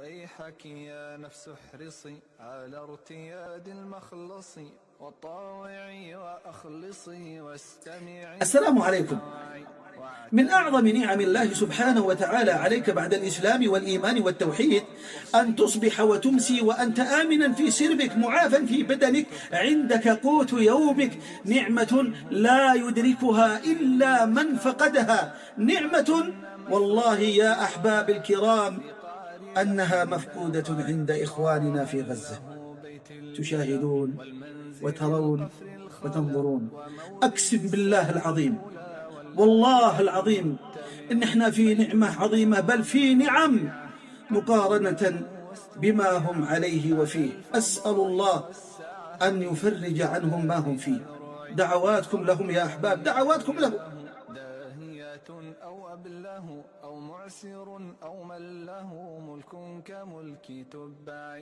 ويحك يا نفس احرصي على ارتياد المخلص وطاوعي وأخلصي واستمعي. السلام عليكم. من أعظم نعم الله سبحانه وتعالى عليك بعد الإسلام والإيمان والتوحيد أن تصبح وتمسي وأنت آمنا في سربك، معافا في بدنك، عندك قوت يومك. نعمة لا يدركها إلا من فقدها، نعمة والله يا أحباب الكرام أنها مفقودة عند إخواننا في غزة. تشاهدون وترون وتنظرون. أقسم بالله العظيم، والله العظيم إن احنا في نعمة عظيمة، بل في نعم مقارنة بما هم عليه وفيه. أسأل الله أن يفرج عنهم ما هم فيه. دعواتكم لهم يا أحباب، دعواتكم لهم. داهية أو أبله أو معسر أو من له ملك كملك تبع.